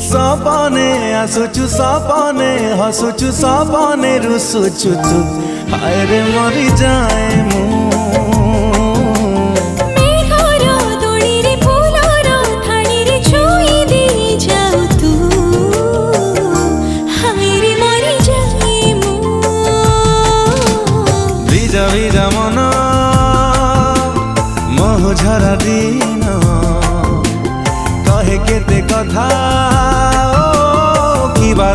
सपने आसुचु सपने हसुचु सपने रुसुचु तू हाय रे मरी जाए मु ভিজা মন মোহ ঝরা দিন কহে কেতে কথা কিবা